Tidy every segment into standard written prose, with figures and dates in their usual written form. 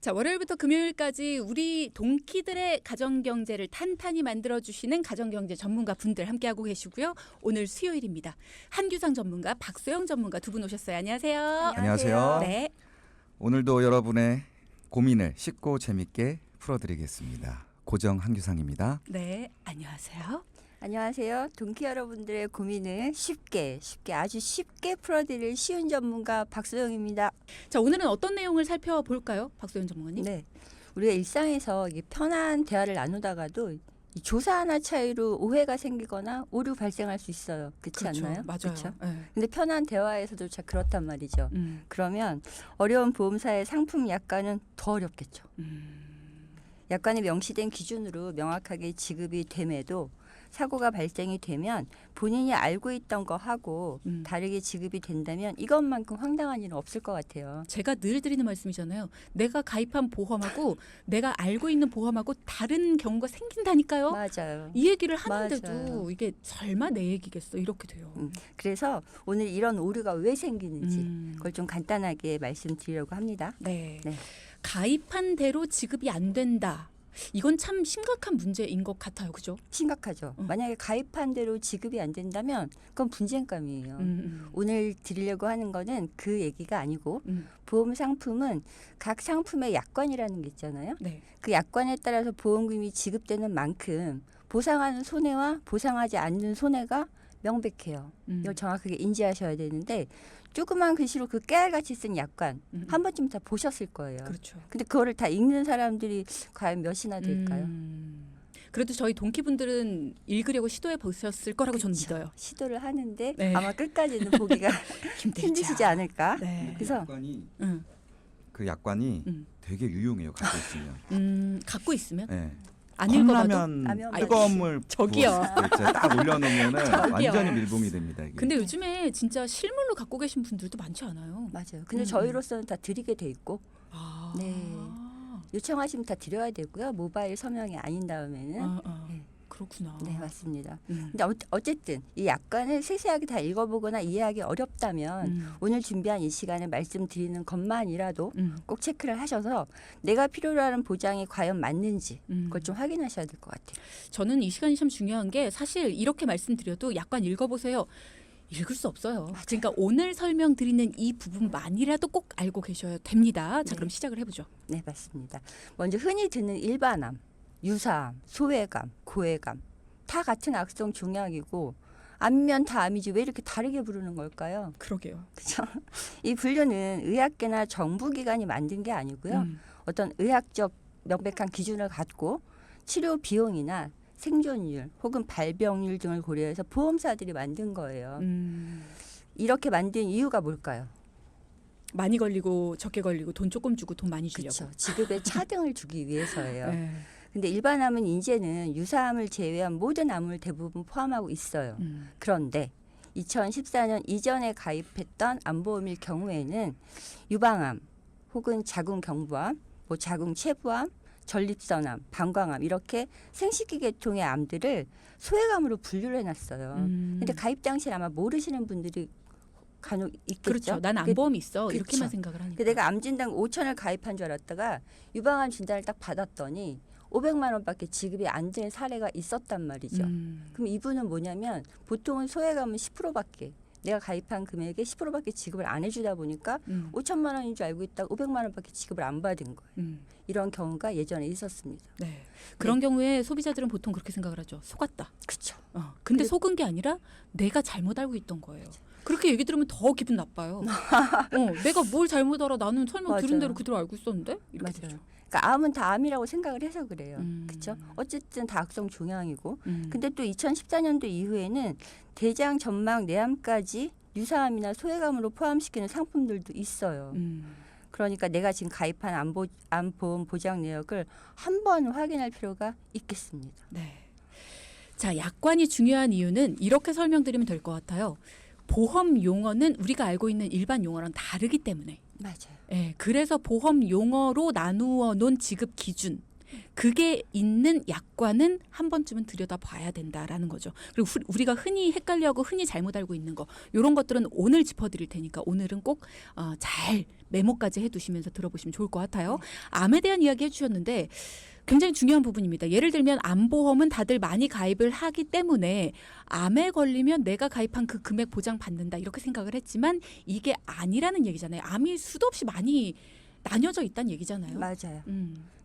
자, 월요일부터 금요일까지 우리 동키들의 가정경제를 탄탄히 만들어주시는 가정경제 전문가 분들 함께하고 계시고요. 오늘 수요일입니다. 한규상 전문가, 박소영 전문가 두 분 오셨어요. 안녕하세요. 안녕하세요. 네. 오늘도 여러분의 고민을 쉽고 재밌게 풀어드리겠습니다. 고정 한규상입니다. 네, 안녕하세요. 안녕하세요. 동키 여러분들의 고민을 쉽게 아주 쉽게 풀어드릴 쉬운 전문가 박소영입니다. 자, 오늘은 어떤 내용을 살펴볼까요? 박소영 전문가님. 네, 우리가 일상에서 이게 편한 대화를 나누다가도 이 조사 하나 차이로 오해가 생기거나 오류 발생할 수 있어요. 그렇지 그렇죠. 않나요? 맞아요. 그렇죠? 네. 근데 편한 대화에서도 참 그렇단 말이죠. 그러면 어려운 보험사의 상품 약관은 더 어렵겠죠. 약관에 명시된 기준으로 명확하게 지급이 됨에도 사고가 발생이 되면 본인이 알고 있던 거 하고 다르게 지급이 된다면 이것만큼 황당한 일은 없을 것 같아요. 제가 늘 드리는 말씀이잖아요. 내가 가입한 보험하고 내가 알고 있는 보험하고 다른 경우가 생긴다니까요. 맞아요. 이 얘기를 하는데도 맞아요. 이게 설마 내 얘기겠어 이렇게 돼요. 그래서 오늘 이런 오류가 왜 생기는지 그걸 좀 간단하게 말씀드리려고 합니다. 네. 네. 가입한 대로 지급이 안 된다. 이건 참 심각한 문제인 것 같아요. 그죠? 심각하죠. 만약에 가입한 대로 지급이 안 된다면 그건 분쟁감이에요. 음. 오늘 드리려고 하는 거는 그 얘기가 아니고 음. 보험 상품은 각 상품의 약관이라는 게 있잖아요. 네. 그 약관에 따라서 보험금이 지급되는 만큼 보상하는 손해와 보상하지 않는 손해가 명백해요. 이걸 정확하게 인지하셔야 되는데 조그만 글씨로 그 깨알같이 쓴 약관 한 번쯤 다 보셨을 거예요. 그렇죠. 근데 그거를 다 읽는 사람들이 과연 몇이나 될까요? 그래도 저희 동키분들은 읽으려고 시도해 보셨을 거라고 저는 그쵸. 믿어요. 시도를 하는데 네. 아마 끝까지는 보기가 힘들죠. 힘드시지 않을까? 네. 그래서 그 약관이 음. 되게 유용해요. 갖고 있으면. 갖고 있으면 네. 안 읽어봐도. 컵라면 뜨거운 물 저기요. 부었을 때 딱 올려놓으면은 저기요. 완전히 밀봉이 됩니다. 이게. 근데 요즘에 진짜 실물로 갖고 계신 분들도 많지 않아요. 맞아요. 근데 저희로서는 다 드리게 돼 있고 아. 네. 요청하시면 다 드려야 되고요. 모바일 서명이 아닌 다음에는 네. 그렇구나. 네, 맞습니다. 음. 근데 어쨌든 이 약관을 세세하게 다 읽어보거나 이해하기 어렵다면 오늘 준비한 이 시간에 말씀드리는 것만이라도 꼭 체크를 하셔서 내가 필요로 하는 보장이 과연 맞는지 그걸 좀 확인하셔야 될 것 같아요. 저는 이 시간이 참 중요한 게 사실 이렇게 말씀드려도 약관 읽어보세요. 읽을 수 없어요. 그러니까 오늘 설명드리는 이 부분만이라도 꼭 알고 계셔야 됩니다. 자, 네. 그럼 시작을 해보죠. 네, 맞습니다. 먼저 흔히 듣는 일반암, 유사암, 소외감, 고해감 다 같은 악성 종양이고 암이면 다 암이지 왜 이렇게 다르게 부르는 걸까요? 그러게요. 그렇죠? 이 분류는 의학계나 정부기관이 만든 게 아니고요. 어떤 의학적 명백한 기준을 갖고 치료 비용이나 생존율 혹은 발병률 등을 고려해서 보험사들이 만든 거예요. 이렇게 만든 이유가 뭘까요? 많이 걸리고 적게 걸리고 돈 조금 주고 돈 많이 주려고. 그렇죠. 지급에 차등을 주기 위해서예요. 네. 근데 일반암은 이제는 유사암을 제외한 모든 암을 대부분 포함하고 있어요. 그런데 2014년 이전에 가입했던 암보험일 경우에는 유방암 혹은 자궁경부암, 뭐 자궁체부암, 전립선암, 방광암 이렇게 생식기 계통의 암들을 소외감으로 분류를 해놨어요. 근데 가입 당시에 아마 모르시는 분들이 간혹 있겠죠. 그렇죠. 난 암보험이 있어. 그렇죠. 이렇게만 생각을 하니까. 내가 암진단 5천을 가입한 줄 알았다가 유방암 진단을 딱 받았더니 500만 원밖에 지급이 안 된 사례가 있었단 말이죠. 그럼 이분은 뭐냐면 보통은 소외감은 10%밖에 내가 가입한 금액의 10%밖에 지급을 안 해주다 보니까 5천만 원인 줄 알고 있다가 500만 원밖에 지급을 안 받은 거예요. 이런 경우가 예전에 있었습니다. 네. 그런 경우에 소비자들은 보통 그렇게 생각을 하죠. 속았다. 그렇죠. 근데 속은 게 아니라 내가 잘못 알고 있던 거예요. 그렇게 얘기 들으면 더 기분 나빠요. 내가 뭘 잘못 알아? 나는 설명 들은 맞아요. 대로 그대로 알고 있었는데? 이렇게 맞아요. 되죠. 그러니까 암은 다 암이라고 생각을 해서 그래요. 그렇죠? 어쨌든 다 악성 종양이고. 근데 또 2014년도 이후에는 대장, 전막, 내암까지 유사암이나 소외감으로 포함시키는 상품들도 있어요. 그러니까 내가 지금 가입한 암보험 보장 내역을 한 번 확인할 필요가 있겠습니다. 네. 자, 약관이 중요한 이유는 이렇게 설명드리면 될 것 같아요. 보험 용어는 우리가 알고 있는 일반 용어랑 다르기 때문에. 맞아요. 예, 그래서 보험 용어로 나누어 놓은 지급 기준. 그게 있는 약관은 한 번쯤은 들여다봐야 된다라는 거죠. 그리고 우리가 흔히 헷갈려하고 흔히 잘못 알고 있는 거 이런 것들은 오늘 짚어드릴 테니까 오늘은 꼭 잘 메모까지 해두시면서 들어보시면 좋을 것 같아요. 암에 대한 이야기 해주셨는데 굉장히 중요한 부분입니다. 예를 들면 암보험은 다들 많이 가입을 하기 때문에 암에 걸리면 내가 가입한 그 금액 보장 받는다 이렇게 생각을 했지만 이게 아니라는 얘기잖아요. 암이 수도 없이 많이 나뉘어져 있다는 얘기잖아요. 맞아요.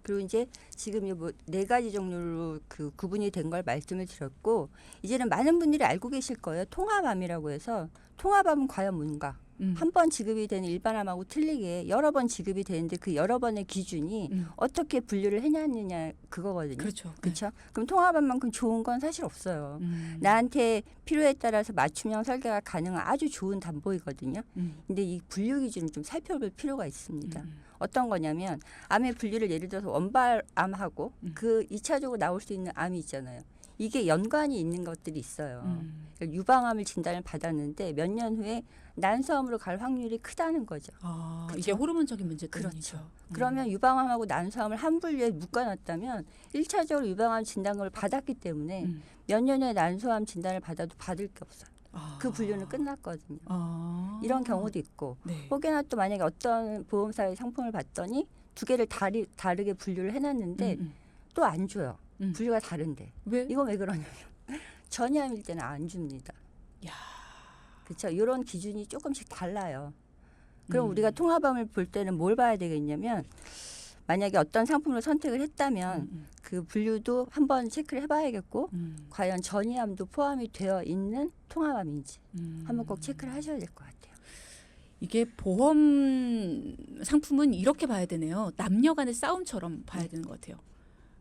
그리고 이제 지금 뭐 4가지 종류로 그 구분이 된 걸 말씀을 드렸고 이제는 많은 분들이 알고 계실 거예요. 통합암이라고 해서 통합암은 과연 뭔가? 한 번 지급이 되는 일반암하고 틀리게 여러 번 지급이 되는데 그 여러 번의 기준이 어떻게 분류를 해놨느냐 그거거든요. 그렇죠. 그렇죠. 그럼 통합암만큼 좋은 건 사실 없어요. 나한테 필요에 따라서 맞춤형 설계가 가능한 아주 좋은 담보이거든요. 근데 이 분류 기준을 좀 살펴볼 필요가 있습니다. 어떤 거냐면 암의 분류를 예를 들어서 원발암하고 그 2차적으로 나올 수 있는 암이 있잖아요. 이게 연관이 있는 것들이 있어요. 그러니까 유방암을 진단을 받았는데 몇 년 후에 난소암으로 갈 확률이 크다는 거죠. 이게 호르몬적인 문제 때문이죠. 그렇죠. 그러면 유방암하고 난소암을 한 분류에 묶어놨다면 1차적으로 유방암 진단금을 받았기 때문에 몇 년 후에 난소암 진단을 받아도 받을 게 없어요. 그 분류는 끝났거든요. 이런 경우도 있고 네. 혹여나 또 만약에 어떤 보험사의 상품을 봤더니 두 개를 다르게 분류를 해놨는데 또 안 줘요. 분류가 다른데. 왜? 이건 왜 그러냐면 전이암일 때는 안 줍니다. 야. 그렇죠. 이런 기준이 조금씩 달라요. 그럼 우리가 통합암을 볼 때는 뭘 봐야 되겠냐면 만약에 어떤 상품을 선택을 했다면 그 분류도 한번 체크를 해봐야겠고 과연 전이암도 포함이 되어 있는 통합암인지 한번 꼭 체크를 하셔야 될 것 같아요. 이게 보험 상품은 이렇게 봐야 되네요. 남녀 간의 싸움처럼 봐야 되는 것 같아요.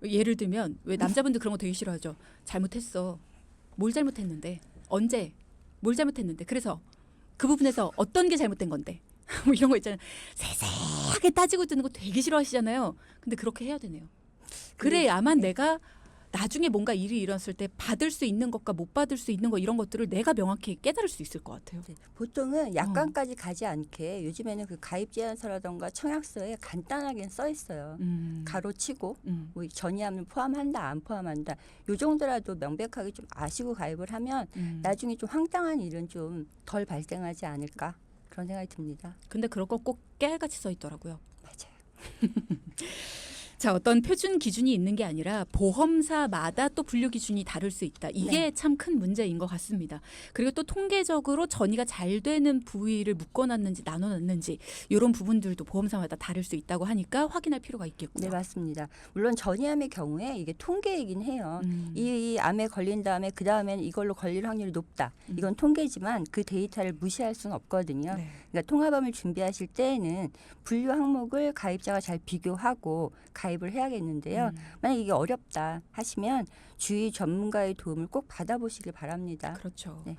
예를 들면 왜 남자분들 그런 거 되게 싫어하죠. 잘못했어. 뭘 잘못했는데? 언제? 뭘 잘못했는데? 그래서 그 부분에서 어떤 게 잘못된 건데? 뭐 이런 거 있잖아요. 세세하게 따지고 듣는 거 되게 싫어하시잖아요. 근데 그렇게 해야 되네요. 그래야만 내가 나중에 뭔가 일이 일어났을 때 받을 수 있는 것과 못 받을 수 있는 것 이런 것들을 내가 명확히 깨달을 수 있을 것 같아요. 네, 보통은 약관까지 가지 않게 요즘에는 그 가입 제안서라던가 청약서에 간단하게 써 있어요. 가로치고 뭐 전이암을 포함한다 안 포함한다 요 정도라도 명백하게 좀 아시고 가입을 하면 나중에 좀 황당한 일은 좀 덜 발생하지 않을까 그런 생각이 듭니다. 근데 그런 거 꼭 깨알같이 써 있더라고요. 맞아요. 자, 어떤 표준 기준이 있는 게 아니라 보험사마다 또 분류 기준이 다를 수 있다. 이게 네. 참 큰 문제인 것 같습니다. 그리고 또 통계적으로 전이가 잘 되는 부위를 묶어놨는지 나눠놨는지 이런 부분들도 보험사마다 다를 수 있다고 하니까 확인할 필요가 있겠고요. 네, 맞습니다. 물론 전이암의 경우에 이게 통계이긴 해요. 이 암에 걸린 다음에 그 다음에는 이걸로 걸릴 확률이 높다. 이건 통계지만 그 데이터를 무시할 수는 없거든요. 네. 그러니까 통합암을 준비하실 때에는 분류 항목을 가입자가 잘 비교하고 가입을 해야겠는데요. 만약 이게 어렵다 하시면 주위 전문가의 도움을 꼭 받아보시길 바랍니다. 그렇죠. 네.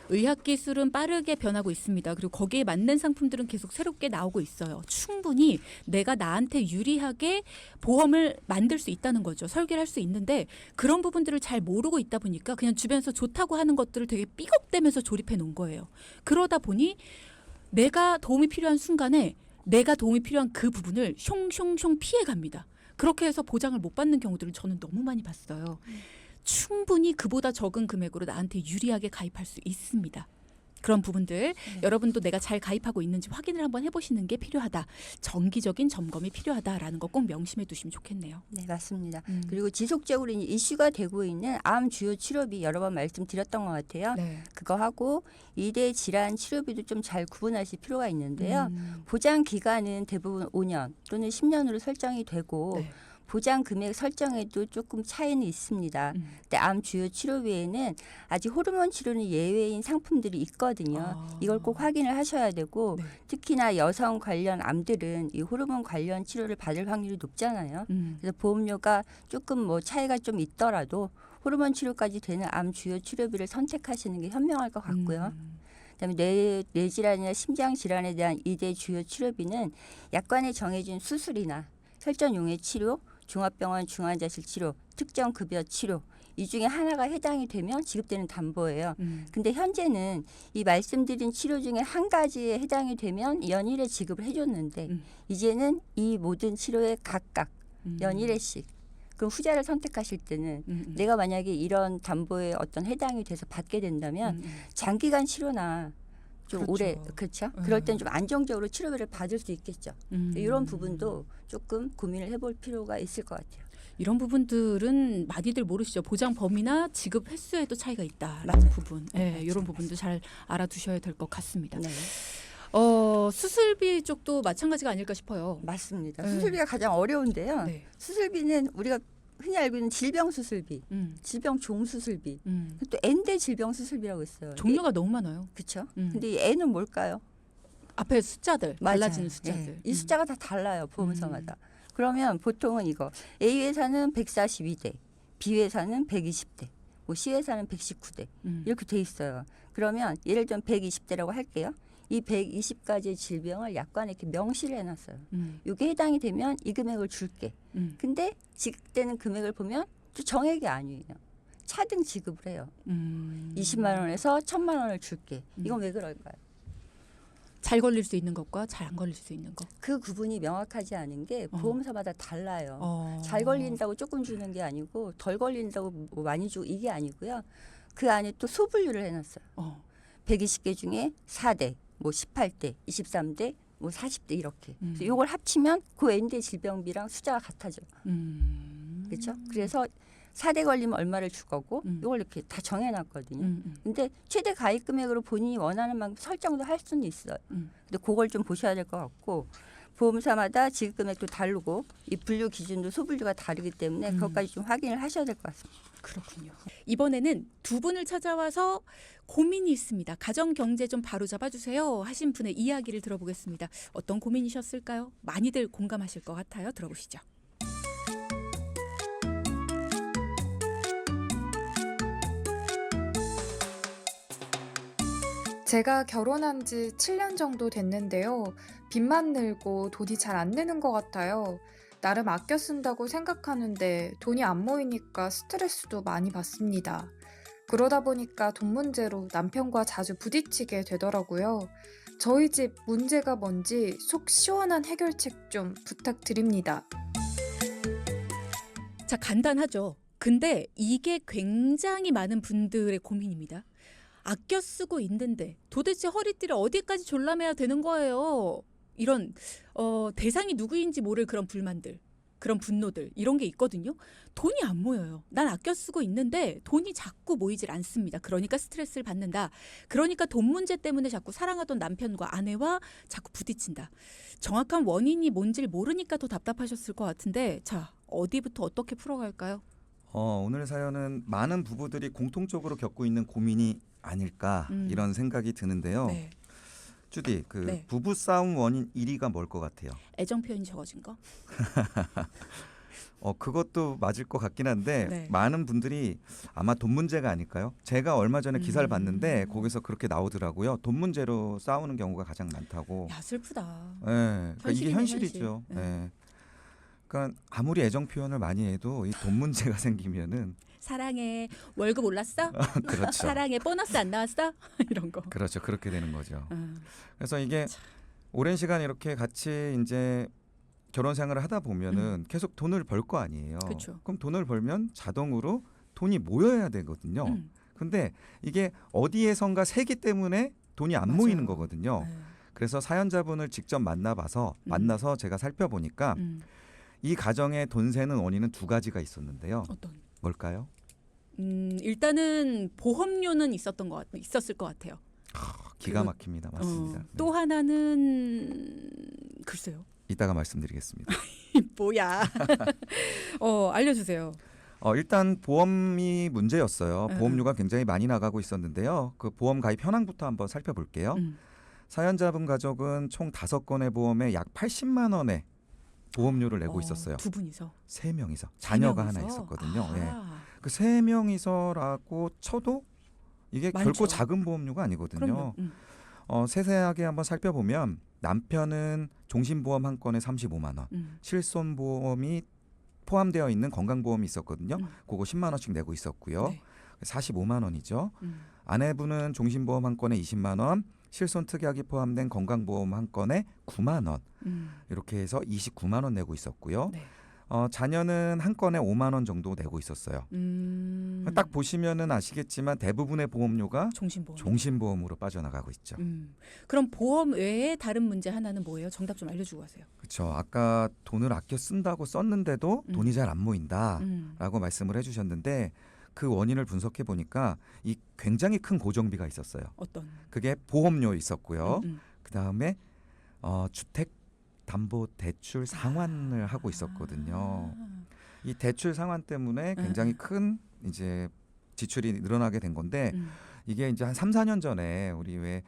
의학 기술은 빠르게 변하고 있습니다. 그리고 거기에 맞는 상품들은 계속 새롭게 나오고 있어요. 충분히 내가 나한테 유리하게 보험을 만들 수 있다는 거죠. 설계를 할 수 있는데 그런 부분들을 잘 모르고 있다 보니까 그냥 주변에서 좋다고 하는 것들을 되게 삐걱대면서 조립해 놓은 거예요. 그러다 보니 내가 도움이 필요한 순간에 내가 도움이 필요한 그 부분을 숑숑숑 피해갑니다. 그렇게 해서 보장을 못 받는 경우들을 저는 너무 많이 봤어요. 충분히 그보다 적은 금액으로 나한테 유리하게 가입할 수 있습니다. 그런 부분들 여러분도 내가 잘 가입하고 있는지 확인을 한번 해보시는 게 필요하다. 정기적인 점검이 필요하다라는 거 꼭 명심해 두시면 좋겠네요. 네, 맞습니다. 그리고 지속적으로 이제 이슈가 되고 있는 암 주요 치료비 여러 번 말씀드렸던 것 같아요. 네. 그거 하고 2대 질환 치료비도 좀 잘 구분하실 필요가 있는데요. 보장 기간은 대부분 5년 또는 10년으로 설정이 되고 네. 보장 금액 설정에도 조금 차이는 있습니다. 근데 암 주요 치료비에는 아직 호르몬 치료는 예외인 상품들이 있거든요. 이걸 꼭 확인을 하셔야 되고 네. 특히나 여성 관련 암들은 이 호르몬 관련 치료를 받을 확률이 높잖아요. 그래서 보험료가 조금 뭐 차이가 좀 있더라도 호르몬 치료까지 되는 암 주요 치료비를 선택하시는 게 현명할 것 같고요. 그다음에 뇌 질환이나 심장 질환에 대한 2대 주요 치료비는 약관에 정해진 수술이나 혈전용해 치료, 종합병원 중환자실 치료, 특정 급여 치료 이 중에 하나가 해당이 되면 지급되는 담보예요. 근데 현재는 이 말씀드린 치료 중에 한 가지에 해당이 되면 연일에 지급을 해줬는데 이제는 이 모든 치료에 각각 연일에씩 그럼 후자를 선택하실 때는 내가 만약에 이런 담보에 어떤 해당이 돼서 받게 된다면 장기간 치료나 좀 그렇죠. 오래 그렇죠. 그럴 땐 좀 안정적으로 치료비를 받을 수 있겠죠. 이런 부분도 조금 고민을 해볼 필요가 있을 것 같아요. 이런 부분들은 많이들 모르시죠. 보장 범위나 지급 횟수에도 차이가 있다라는 맞아요. 부분. 네, 이런 부분도 잘 알아두셔야 될 것 같습니다. 네, 수술비 쪽도 마찬가지가 아닐까 싶어요. 맞습니다. 네. 수술비가 가장 어려운데요. 네. 수술비는 우리가 흔히 알고 있는 질병 수술비, 질병 종 수술비, 또 N대 질병 수술비라고 있어요. 종류가 너무 많아요. 그렇죠. 음. 근데 이 N은 뭘까요? 앞에 숫자들, 맞아요. 달라지는 숫자들. 예. 이 숫자가 다 달라요. 보험사마다. 그러면 보통은 이거 A 회사는 142대, B 회사는 120대, 뭐 C 회사는 119대 이렇게 돼 있어요. 그러면 예를 들면 120대라고 할게요. 이 120가지의 질병을 약관에 이렇게 명시를 해놨어요. 이게 해당이 되면 이 금액을 줄게. 근데 지급되는 금액을 보면 또 정액이 아니에요. 차등 지급을 해요. 20만 원에서 1,000만 원을 줄게. 이건 왜 그럴까요? 잘 걸릴 수 있는 것과 잘 안 걸릴 수 있는 것. 그 구분이 명확하지 않은 게 보험사마다 달라요. 잘 잘 걸린다고 조금 주는 게 아니고 덜 걸린다고 뭐 많이 주고 이게 아니고요. 그 안에 또 소분류를 해놨어요. 120개 중에 4대, 뭐 18대, 23대, 뭐 40대 이렇게. 그래서 이걸 합치면 그 N대 질병비랑 숫자가 같아져. 그렇죠? 그래서 4대 걸리면 얼마를 줄 거고 이걸 이렇게 다 정해놨거든요. 근데 최대 가입 금액으로 본인이 원하는 만큼 설정도 할 수는 있어요. 근데 그걸 좀 보셔야 될 것 같고 보험사마다 지급 금액도 다르고 이 분류 기준도 소분류가 다르기 때문에 그것까지 좀 확인을 하셔야 될 것 같습니다. 그렇군요. 이번에는 두 분을 찾아와서 고민이 있습니다. 가정 경제 좀 바로 잡아주세요 하신 분의 이야기를 들어보겠습니다. 어떤 고민이셨을까요? 많이들 공감하실 것 같아요. 들어보시죠. 제가 결혼한 지 7년 정도 됐는데요. 빚만 늘고 돈이 잘 안 느는 것 같아요. 나름 아껴 쓴다고 생각하는데 돈이 안 모이니까 스트레스도 많이 받습니다. 그러다 보니까 돈 문제로 남편과 자주 부딪히게 되더라고요. 저희 집 문제가 뭔지 속 시원한 해결책 좀 부탁드립니다. 자, 간단하죠. 근데 이게 굉장히 많은 분들의 고민입니다. 아껴 쓰고 있는데 도대체 허리띠를 어디까지 졸라매야 되는 거예요. 이런 대상이 누구인지 모를 그런 불만들, 그런 분노들 이런 게 있거든요. 돈이 안 모여요. 난 아껴 쓰고 있는데 돈이 자꾸 모이질 않습니다. 그러니까 스트레스를 받는다. 그러니까 돈 문제 때문에 자꾸 사랑하던 남편과 아내와 자꾸 부딪힌다. 정확한 원인이 뭔지를 모르니까 더 답답하셨을 것 같은데 자, 어디부터 어떻게 풀어갈까요? 오늘 사연은 많은 부부들이 공통적으로 겪고 있는 고민이 아닐까 이런 생각이 드는데요. 네. 주디, 네. 부부 싸움 원인 1위가 뭘 것 같아요? 애정 표현이 적어진 거? 그것도 맞을 것 같긴 한데 네. 많은 분들이 아마 돈 문제가 아닐까요? 제가 얼마 전에 기사를 봤는데 거기서 그렇게 나오더라고요. 돈 문제로 싸우는 경우가 가장 많다고. 야, 슬프다. 예, 그러니까 이게 현실이네, 현실이죠. 현실. 예. 그러니까 아무리 애정 표현을 많이 해도 이 돈 문제가 생기면은 사랑해, 월급 올랐어? 그렇죠. 사랑해, 보너스 안 나왔어? 이런 거. 그렇죠. 그렇게 되는 거죠. 음. 그래서 이게 오랜 시간 이렇게 같이 이제 결혼 생활을 하다 보면은 계속 돈을 벌 거 아니에요. 그쵸. 그럼 돈을 벌면 자동으로 돈이 모여야 되거든요. 근데 이게 어디에선가 세기 때문에 돈이 안 맞아요. 모이는 거거든요. 네. 그래서 사연자분을 직접 만나서 제가 살펴보니까 이 가정의 돈 새는 원인은 두 가지가 있었는데요. 어떤? 뭘까요? 일단은 보험료는 있었을 것 같아요. 기가 막힙니다. 맞습니다. 네. 또 하나는 글쎄요. 이따가 말씀드리겠습니다. 뭐야? 알려주세요. 일단 보험이 문제였어요. 응, 보험료가 굉장히 많이 나가고 있었는데요. 그 보험 가입 현황부터 한번 살펴볼게요. 사연자분 가족은 총 5건의 보험에 약 80만 원의 보험료를 내고 있었어요. 두 분이서? 3명이서. 자녀가 명이서? 하나 있었거든요. 아. 예. 그 3명이서라고 쳐도 이게 많죠. 결코 작은 보험료가 아니거든요. 그럼요. 세세하게 한번 살펴보면 남편은 종신보험 한 건에 35만 원, 실손보험이 포함되어 있는 건강보험이 있었거든요. 그거 10만 원씩 내고 있었고요. 네. 45만 원이죠. 아내분은 종신보험 한 건에 20만 원, 실손 특약이 포함된 건강보험 한 건에 9만 원. 이렇게 해서 29만 원 내고 있었고요. 네. 자녀는 한 건에 5만 원 정도 내고 있었어요. 딱 보시면은 아시겠지만 대부분의 보험료가 종신보험으로 빠져나가고 있죠. 그럼 보험 외에 다른 문제 하나는 뭐예요? 정답 좀 알려주고 가세요. 그렇죠. 아까 돈을 아껴 쓴다고 썼는데도 돈이 잘 안 모인다라고 말씀을 해주셨는데 그 원인을 분석해 보니까 이 굉장히 큰 고정비가 있었어요. 어떤? 그게 보험료 있었고요. 그다음에 주택담보대출 상환을 하고 있었거든요. 이 대출 상환 때문에 굉장히 큰 이제 지출이 늘어나게 된 건데 이게 이제 한 3, 4년 전에 우리 왜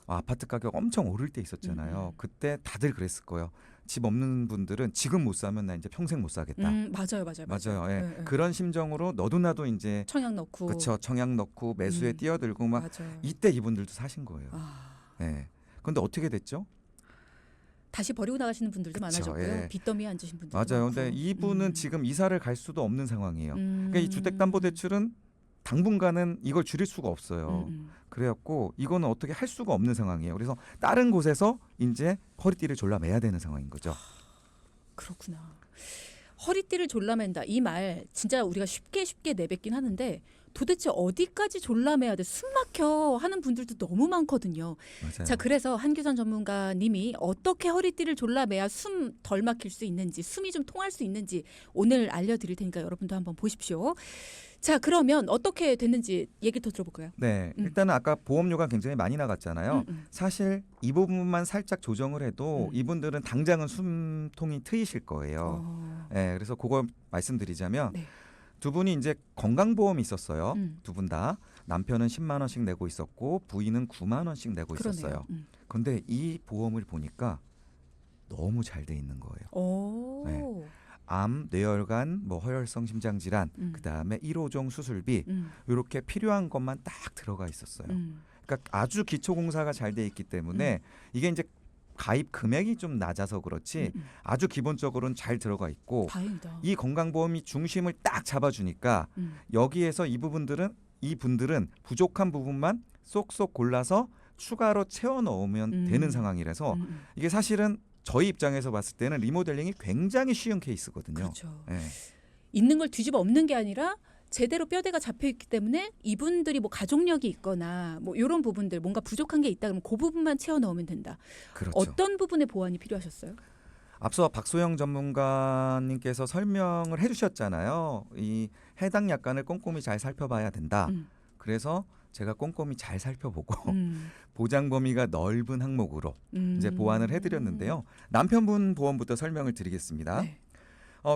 아파트 가격 엄청 오를 때 있었잖아요. 그때 다들 그랬을 거예요. 집 없는 분들은 지금 못 사면 나 이제 평생 못 사겠다. 맞아요. 예. 네. 그런 심정으로 너도 나도 이제 청약 넣고. 그렇죠. 청약 넣고 매수에 뛰어들고 막 맞아요. 이때 이분들도 사신 거예요. 예. 그런데 어떻게 됐죠? 다시 버리고 나가시는 분들도 그쵸, 많아졌고요. 예. 빚더미에 앉으신 분들도 맞아요. 많고. 근데 이분은 지금 이사를 갈 수도 없는 상황이에요. 그러니까 이 주택담보대출은 당분간은 이걸 줄일 수가 없어요. 그래갖고 이거는 어떻게 할 수가 없는 상황이에요. 그래서 다른 곳에서 이제 허리띠를 졸라매야 되는 상황인 거죠. 그렇구나. 허리띠를 졸라맨다. 이 말 진짜 우리가 쉽게 내뱉긴 하는데 도대체 어디까지 졸라매야 돼? 숨 막혀 하는 분들도 너무 많거든요. 맞아요. 자, 그래서 한규선 전문가님이 어떻게 허리띠를 졸라매야 숨 덜 막힐 수 있는지, 숨이 좀 통할 수 있는지 오늘 알려드릴 테니까 여러분도 한번 보십시오. 자, 그러면 어떻게 됐는지 얘기 더 들어볼까요? 네, 일단은 아까 보험료가 굉장히 많이 나갔잖아요. 사실 이 부분만 살짝 조정을 해도 이분들은 당장은 숨통이 트이실 거예요. 네, 그래서 그걸 말씀드리자면 네. 두 분이 이제 건강보험이 있었어요. 두 분 다. 남편은 10만 원씩 내고 있었고 부인은 9만 원씩 내고 있었어요. 그런데 이 보험을 보니까 너무 잘 돼 있는 거예요. 네. 암, 뇌혈관, 뭐 허혈성 심장질환, 그다음에 1호종 수술비 이렇게 필요한 것만 딱 들어가 있었어요. 그러니까 아주 기초공사가 잘 돼 있기 때문에 이게 이제 가입 금액이 좀 낮아서 그렇지 아주 기본적으로는 잘 들어가 있고 다행이다. 이 건강보험이 중심을 딱 잡아주니까 여기에서 이 분들은 부족한 부분만 쏙쏙 골라서 추가로 채워 넣으면 되는 상황이라서 이게 사실은 저희 입장에서 봤을 때는 리모델링이 굉장히 쉬운 케이스거든요. 그렇죠. 네. 있는 걸 뒤집어 엎는 게 아니라 제대로 뼈대가 잡혀 있기 때문에 이분들이 뭐 가족력이 있거나 뭐 이런 부분들 뭔가 부족한 게 있다 그러면 그 부분만 채워 넣으면 된다. 그렇죠. 어떤 부분의 보완이 필요하셨어요? 앞서 박소영 전문가님께서 설명을 해주셨잖아요. 이 해당 약관을 꼼꼼히 잘 살펴봐야 된다. 그래서 제가 꼼꼼히 잘 살펴보고 보장 범위가 넓은 항목으로 이제 보완을 해드렸는데요. 남편분 보험부터 설명을 드리겠습니다. 네.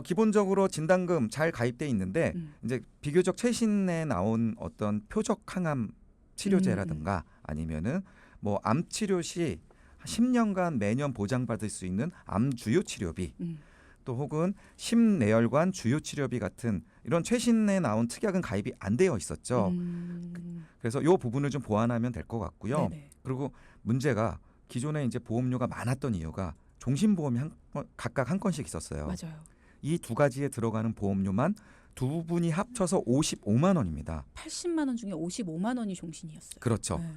기본적으로 진단금 잘 가입돼 있는데 이제 비교적 최신에 나온 어떤 표적 항암 치료제라든가 아니면은 뭐 암 치료 시 10년간 매년 보장받을 수 있는 암 주요 치료비 또 혹은 심내혈관 주요 치료비 같은 이런 최신에 나온 특약은 가입이 안 되어 있었죠. 그래서 이 부분을 좀 보완하면 될 것 같고요. 네네. 그리고 문제가 기존에 이제 보험료가 많았던 이유가 종신보험이 각각 한 건씩 있었어요. 맞아요. 이 두 가지에 들어가는 보험료만 두 분이 합쳐서 55만 원입니다. 80만 원 중에 55만 원이 종신이었어요. 그렇죠. 네.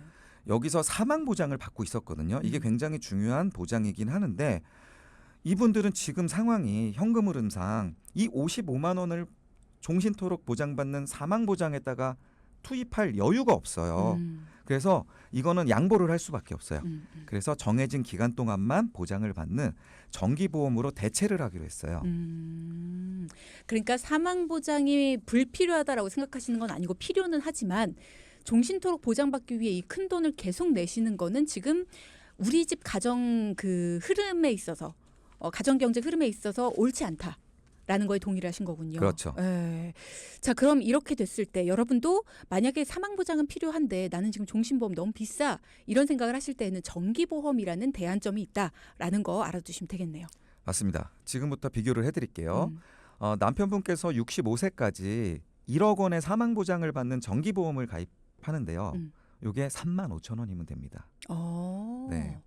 여기서 사망 보장을 받고 있었거든요. 이게 굉장히 중요한 보장이긴 하는데 이분들은 지금 상황이 현금 흐름상 이 55만 원을 종신토록 보장받는 사망 보장에다가 투입할 여유가 없어요. 그래서 이거는 양보를 할 수밖에 없어요. 그래서 정해진 기간 동안만 보장을 받는 정기보험으로 대체를 하기로 했어요. 그러니까 사망 보장이 불필요하다라고 생각하시는 건 아니고 필요는 하지만 종신토록 보장받기 위해 이 큰 돈을 계속 내시는 거는 지금 우리 집 가정 그 흐름에 있어서 가정 경제 흐름에 있어서 옳지 않다. 라는 거에 동의를 하신 거군요. 그렇죠. 에. 자, 그럼 이렇게 됐을 때 여러분도 만약에 사망보장은 필요한데 나는 지금 종신보험 너무 비싸 이런 생각을 하실 때에는 정기보험이라는 대안점이 있다라는 거 알아두시면 되겠네요. 맞습니다. 지금부터 비교를 해드릴게요. 남편분께서 65세까지 1억 원의 사망보장을 받는 정기보험을 가입하는데요. 이게 3만 5천 원이면 됩니다. 네.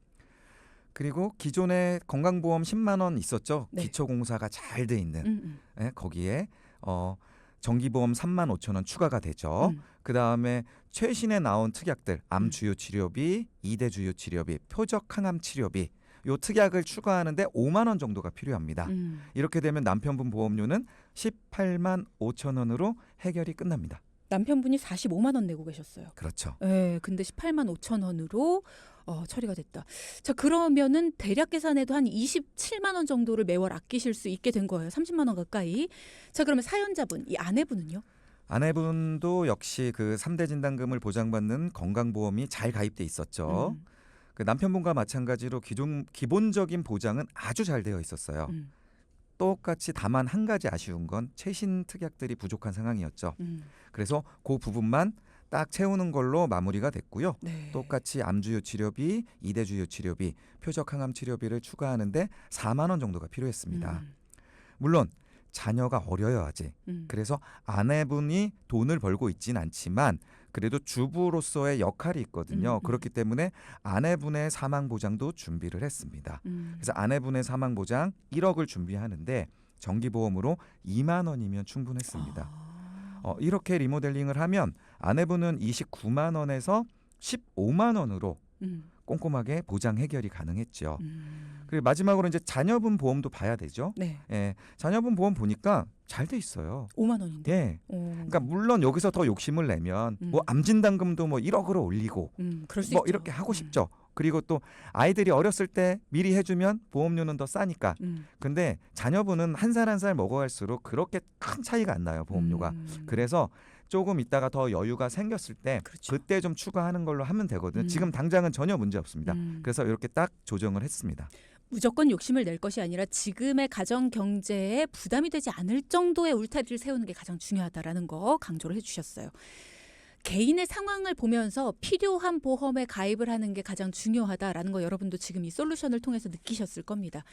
그리고 기존에 건강보험 10만 원 있었죠. 네. 기초공사가 잘 돼 있는 네, 거기에 정기보험 3만 5천 원 추가가 되죠. 그다음에 최신에 나온 특약들 암 주요 치료비, 2대 주요 치료비, 표적 항암 치료비 요 특약을 추가하는데 5만 원 정도가 필요합니다. 이렇게 되면 남편분 보험료는 18만 5천 원으로 해결이 끝납니다. 남편분이 45만 원 내고 계셨어요. 그렇죠. 네, 근데 18만 5천 원으로 처리가 됐다. 자, 그러면은 대략 계산해도 한 27만 원 정도를 매월 아끼실 수 있게 된 거예요. 30만 원 가까이. 자, 그러면 사연자분, 이 아내분은요? 아내분도 역시 그 3대 진단금을 보장받는 건강보험이 잘 가입돼 있었죠. 그 남편분과 마찬가지로 기본적인 보장은 아주 잘 되어 있었어요. 똑같이 다만 한 가지 아쉬운 건 최신 특약들이 부족한 상황이었죠. 그래서 그 부분만 딱 채우는 걸로 마무리가 됐고요. 네. 똑같이 암주요 치료비, 이대주요 치료비, 표적 항암 치료비를 추가하는데 4만 원 정도가 필요했습니다. 물론 자녀가 어려야지. 그래서 아내분이 돈을 벌고 있진 않지만 그래도 주부로서의 역할이 있거든요. 그렇기 때문에 아내분의 사망 보장도 준비를 했습니다. 그래서 아내분의 사망 보장 1억을 준비하는데 정기보험으로 2만 원이면 충분했습니다. 이렇게 리모델링을 하면 아내분은 29만 원에서 15만 원으로 꼼꼼하게 보장 해결이 가능했죠. 그리고 마지막으로 이제 자녀분 보험도 봐야 되죠. 네. 예, 자녀분 보험 보니까 잘 돼 있어요. 5만 원인데. 예. 그러니까 물론 여기서 더 욕심을 내면 뭐 암진단금도 뭐 1억으로 올리고 그럴 수 뭐 있죠. 이렇게 하고 싶죠. 그리고 또 아이들이 어렸을 때 미리 해주면 보험료는 더 싸니까. 근데 자녀분은 한 살 한 살 먹어갈수록 그렇게 큰 차이가 안 나요, 보험료가. 그래서 조금 있다가 더 여유가 생겼을 때 그렇죠. 그때 좀 추가하는 걸로 하면 되거든요. 지금 당장은 전혀 문제 없습니다. 그래서 이렇게 딱 조정을 했습니다. 무조건 욕심을 낼 것이 아니라 지금의 가정 경제에 부담이 되지 않을 정도의 울타리를 세우는 게 가장 중요하다라는 거 강조를 해주셨어요. 개인의 상황을 보면서 필요한 보험에 가입을 하는 게 가장 중요하다라는 거 여러분도 지금 이 솔루션을 통해서 느끼셨을 겁니다.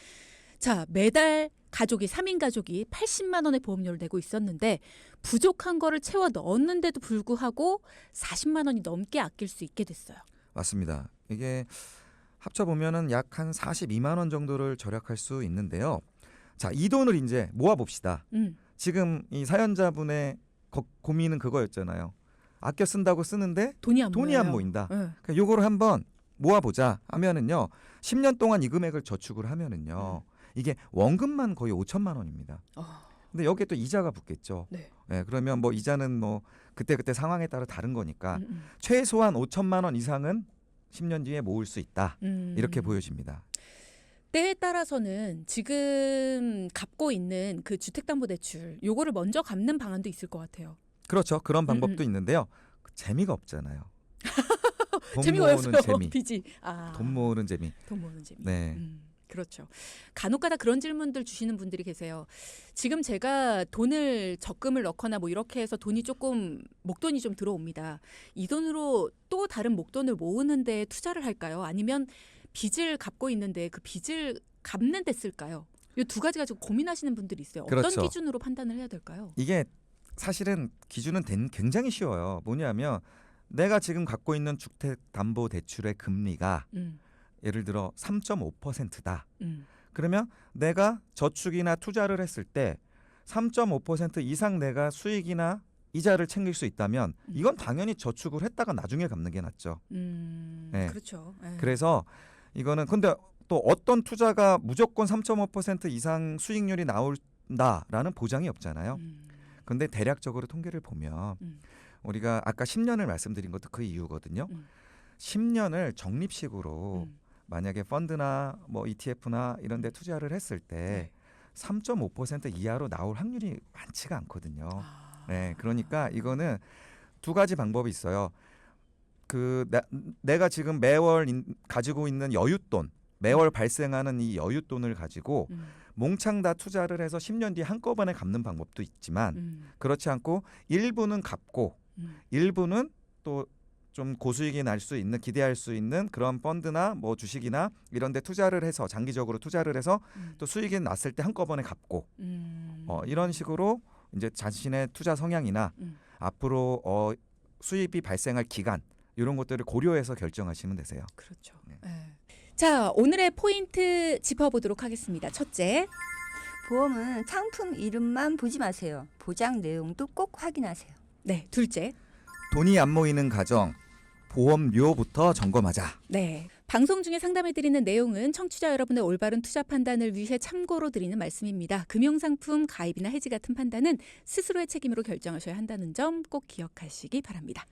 자, 매달 가족이 3인 가족이 80만 원의 보험료를 내고 있었는데 부족한 거를 채워 넣었는데도 불구하고 40만 원이 넘게 아낄 수 있게 됐어요. 맞습니다. 이게 합쳐보면은 약 한 42만 원 정도를 절약할 수 있는데요. 자, 이 돈을 이제 모아봅시다. 지금 이 사연자분의 고민은 그거였잖아요. 아껴 쓴다고 쓰는데 돈이 안 모인다. 네. 그러니까 요거를 한번 모아보자 하면은요. 10년 동안 이 금액을 저축을 하면은요. 이게 원금만 거의 5천만 원입니다. 근데 여기에 또 이자가 붙겠죠. 네. 네, 그러면 뭐 이자는 뭐 그때 상황에 따라 다른 거니까 최소한 5천만 원 이상은 10년 뒤에 모을 수 있다. 이렇게 보여집니다. 때에 따라서는 지금 갚고 있는 그 주택담보대출 요거를 먼저 갚는 방안도 있을 것 같아요. 그렇죠. 그런 방법도 있는데요. 재미가 없잖아요. 돈 재미가 모으는 없어요. 재미. 빚이. 돈 모으는 재미. 돈 모으는 재미. 네. 그렇죠. 간혹가다 그런 질문들 주시는 분들이 계세요. 지금 제가 돈을 적금을 넣거나 뭐 이렇게 해서 돈이 조금 목돈이 좀 들어옵니다. 이 돈으로 또 다른 목돈을 모으는 데 투자를 할까요? 아니면 빚을 갚고 있는데 그 빚을 갚는 데 쓸까요? 이 두 가지 가지고 고민하시는 분들이 있어요. 어떤 그렇죠. 기준으로 판단을 해야 될까요? 이게 사실은 기준은 굉장히 쉬워요. 뭐냐면 내가 지금 갖고 있는 주택담보대출의 금리가 예를 들어 3.5%다. 그러면 내가 저축이나 투자를 했을 때 3.5% 이상 내가 수익이나 이자를 챙길 수 있다면 이건 당연히 저축을 했다가 나중에 갚는 게 낫죠. 네. 그렇죠. 네. 그래서 이거는 근데 또 어떤 투자가 무조건 3.5% 이상 수익률이 나온다라는 보장이 없잖아요. 근데 대략적으로 통계를 보면 우리가 아까 10년을 말씀드린 것도 그 이유거든요. 10년을 적립식으로 만약에 펀드나 뭐 ETF나 이런 데 투자를 했을 때 3.5% 이하로 나올 확률이 많지가 않거든요. 네, 그러니까 이거는 두 가지 방법이 있어요. 내가 지금 매월 가지고 있는 여윳돈, 매월 발생하는 이 여윳돈을 가지고 몽창 다 투자를 해서 10년 뒤에 한꺼번에 갚는 방법도 있지만 그렇지 않고 일부는 갚고 일부는 또 좀 고수익이 날 수 있는 기대할 수 있는 그런 펀드나 뭐 주식이나 이런 데 투자를 해서 장기적으로 투자를 해서 또 수익이 났을 때 한꺼번에 갚고 이런 식으로 이제 자신의 투자 성향이나 앞으로 수입이 발생할 기간 이런 것들을 고려해서 결정하시면 되세요. 그렇죠. 네. 네. 자, 오늘의 포인트 짚어보도록 하겠습니다. 첫째, 보험은 상품 이름만 보지 마세요. 보장 내용도 꼭 확인하세요. 네, 둘째, 돈이 안 모이는 가정 보험료부터 점검하자. 네. 방송 중에 상담해드리는 내용은 청취자 여러분의 올바른 투자 판단을 위해 참고로 드리는 말씀입니다. 금융상품 가입이나 해지 같은 판단은 스스로의 책임으로 결정하셔야 한다는 점 꼭 기억하시기 바랍니다.